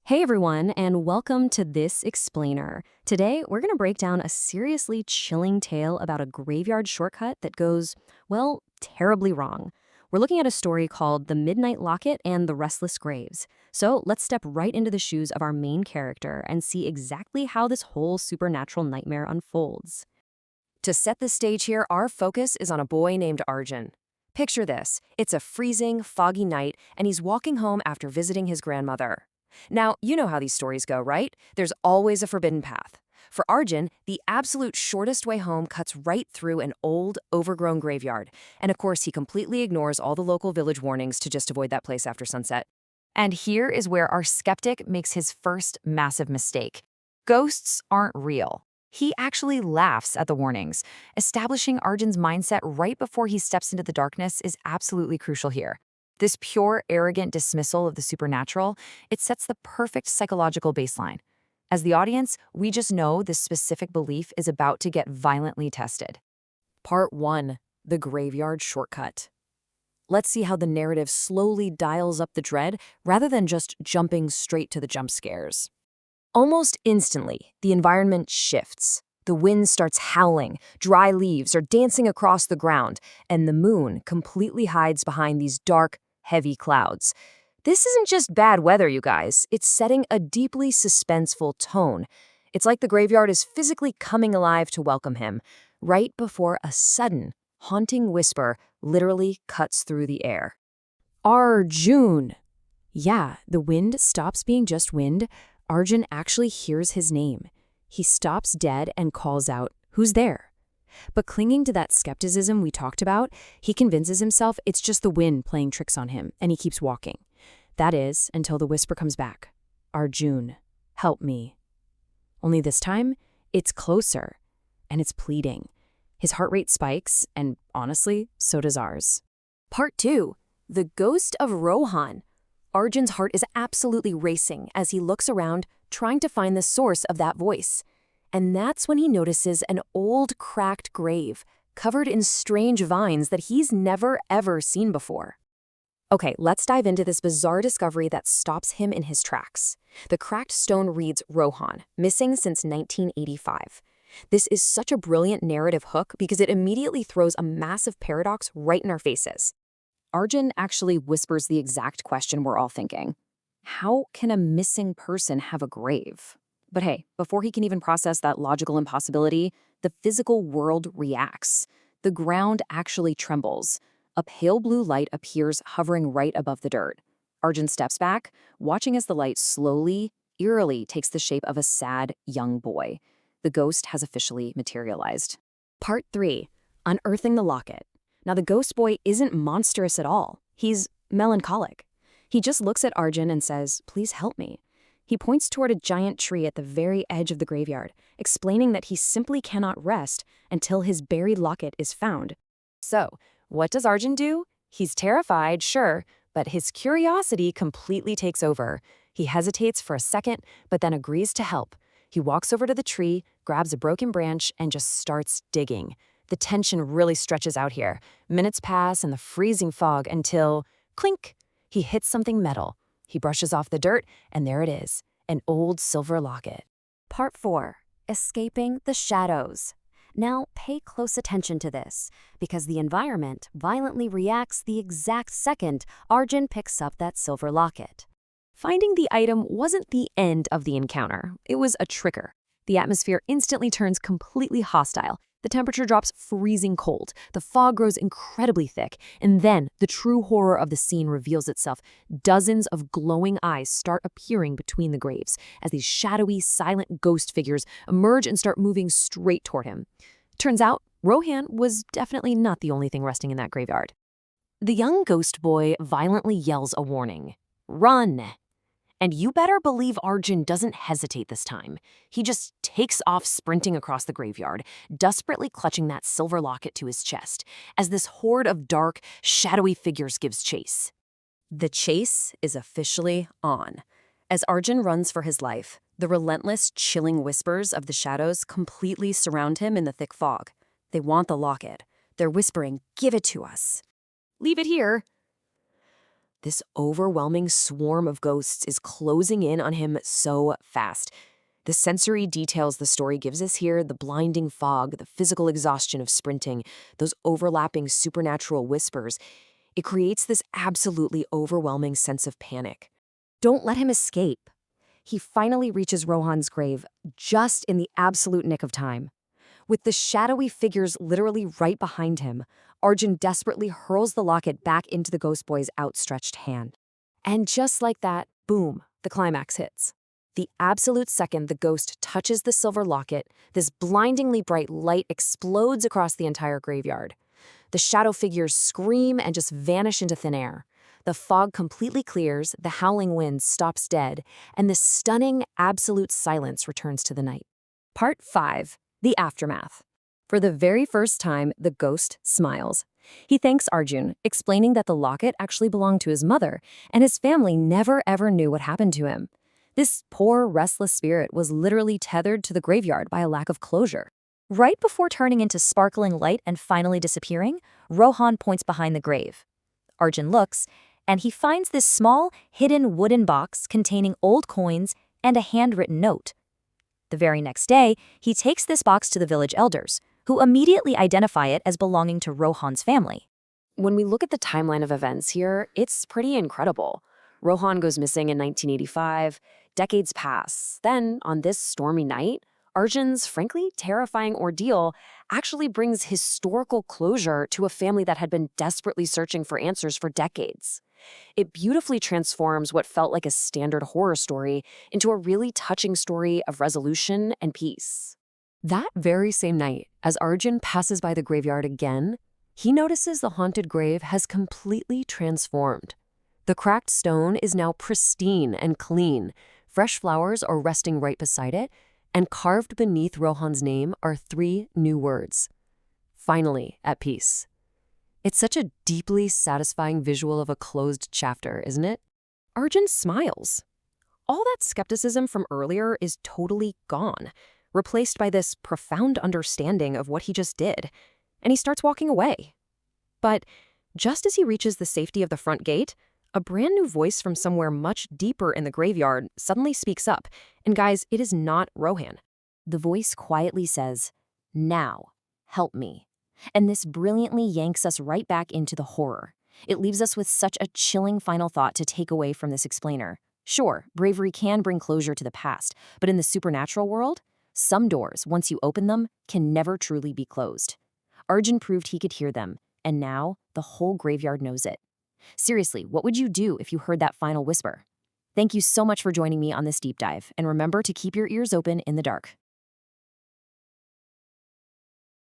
Hey everyone, and welcome to This Explainer. Today, we're going to break down a seriously chilling tale about a graveyard shortcut that goes, well, terribly wrong. We're looking at a story called The Midnight Locket and the Restless Graves. So let's step right into the shoes of our main character and see exactly how this whole supernatural nightmare unfolds. To set the stage here, our focus is on a boy named Arjun. Picture this. It's a freezing, foggy night, and he's walking home after visiting his grandmother. Now, you know how these stories go, right? There's always a forbidden path. For Arjun, the absolute shortest way home cuts right through an old, overgrown graveyard. And of course, he completely ignores all the local village warnings to just avoid that place after sunset. And here is where our skeptic makes his first massive mistake. Ghosts aren't real. He actually laughs at the warnings. Establishing Arjun's mindset right before he steps into the darkness is absolutely crucial here. This pure, arrogant dismissal of the supernatural, it sets the perfect psychological baseline. As the audience, we just know this specific belief is about to get violently tested. Part 1. The Graveyard Shortcut. Let's see how the narrative slowly dials up the dread rather than just jumping straight to the jump scares. Almost instantly, the environment shifts. The wind starts howling, dry leaves are dancing across the ground, and the moon completely hides behind these dark, heavy clouds. This isn't just bad weather, you guys. It's setting a deeply suspenseful tone. It's like the graveyard is physically coming alive to welcome him, right before a sudden, haunting whisper literally cuts through the air. Arjun! Yeah, the wind stops being just wind. Arjun actually hears his name. He stops dead and calls out, "Who's there?" But clinging to that skepticism we talked about, he convinces himself it's just the wind playing tricks on him, and he keeps walking. That is, until the whisper comes back. "Arjun, help me." Only this time, it's closer, and it's pleading. His heart rate spikes, and honestly, so does ours. Part 2. The Ghost of Rohan. Arjun's heart is absolutely racing as he looks around, trying to find the source of that voice. And that's when he notices an old, cracked grave, covered in strange vines that he's never, ever seen before. Okay, let's dive into this bizarre discovery that stops him in his tracks. The cracked stone reads Rohan, missing since 1985. This is such a brilliant narrative hook because it immediately throws a massive paradox right in our faces. Arjun actually whispers the exact question we're all thinking. How can a missing person have a grave? But hey, before he can even process that logical impossibility, the physical world reacts. The ground actually trembles. A pale blue light appears hovering right above the dirt. Arjun steps back, watching as the light slowly, eerily takes the shape of a sad, young boy. The ghost has officially materialized. Part 3. Unearthing the Locket. Now, the ghost boy isn't monstrous at all. He's melancholic. He just looks at Arjun and says, "Please help me." He points toward a giant tree at the very edge of the graveyard, explaining that he simply cannot rest until his buried locket is found. So, what does Arjun do? He's terrified, sure, but his curiosity completely takes over. He hesitates for a second, but then agrees to help. He walks over to the tree, grabs a broken branch, and just starts digging. The tension really stretches out here. Minutes pass in the freezing fog until, clink, he hits something metal. He brushes off the dirt, and there it is, an old silver locket. Part 4. Escaping the Shadows. Now, pay close attention to this, because the environment violently reacts the exact second Arjun picks up that silver locket. Finding the item wasn't the end of the encounter. It was a trigger. The atmosphere instantly turns completely hostile. The temperature drops freezing cold, the fog grows incredibly thick, and then the true horror of the scene reveals itself. Dozens of glowing eyes start appearing between the graves as these shadowy, silent ghost figures emerge and start moving straight toward him. Turns out, Rohan was definitely not the only thing resting in that graveyard. The young ghost boy violently yells a warning. "Run!" And you better believe Arjun doesn't hesitate this time. He just takes off sprinting across the graveyard, desperately clutching that silver locket to his chest, as this horde of dark, shadowy figures gives chase. The chase is officially on. As Arjun runs for his life, the relentless, chilling whispers of the shadows completely surround him in the thick fog. They want the locket. They're whispering, "Give it to us." "Leave it here." This overwhelming swarm of ghosts is closing in on him so fast. The sensory details the story gives us here, the blinding fog, the physical exhaustion of sprinting, those overlapping supernatural whispers, it creates this absolutely overwhelming sense of panic. Don't let him escape. He finally reaches Rohan's grave just in the absolute nick of time. With the shadowy figures literally right behind him, Arjun desperately hurls the locket back into the ghost boy's outstretched hand. And just like that, boom, the climax hits. The absolute second the ghost touches the silver locket, this blindingly bright light explodes across the entire graveyard. The shadow figures scream and just vanish into thin air. The fog completely clears, the howling wind stops dead, and this stunning, absolute silence returns to the night. Part 5. The Aftermath. For the very first time, the ghost smiles. He thanks Arjun, explaining that the locket actually belonged to his mother, and his family never ever knew what happened to him. This poor, restless spirit was literally tethered to the graveyard by a lack of closure. Right before turning into sparkling light and finally disappearing, Rohan points behind the grave. Arjun looks, and he finds this small, hidden wooden box containing old coins and a handwritten note. The very next day, he takes this box to the village elders, who immediately identify it as belonging to Rohan's family. When we look at the timeline of events here, it's pretty incredible. Rohan goes missing in 1985, decades pass. Then, on this stormy night, Arjun's frankly terrifying ordeal actually brings historical closure to a family that had been desperately searching for answers for decades. It beautifully transforms what felt like a standard horror story into a really touching story of resolution and peace. That very same night, as Arjun passes by the graveyard again, he notices the haunted grave has completely transformed. The cracked stone is now pristine and clean. Fresh flowers are resting right beside it, and carved beneath Rohan's name are 3 new words. Finally, at peace. It's such a deeply satisfying visual of a closed chapter, isn't it? Arjun smiles. All that skepticism from earlier is totally gone, replaced by this profound understanding of what he just did, and he starts walking away. But just as he reaches the safety of the front gate, a brand new voice from somewhere much deeper in the graveyard suddenly speaks up, and guys, it is not Rohan. The voice quietly says, "Now, help me." And this brilliantly yanks us right back into the horror. It leaves us with such a chilling final thought to take away from this explainer. Sure, bravery can bring closure to the past, but in the supernatural world, some doors, once you open them, can never truly be closed. Arjun proved he could hear them, and now the whole graveyard knows it. Seriously, what would you do if you heard that final whisper? Thank you so much for joining me on this deep dive, and remember to keep your ears open in the dark.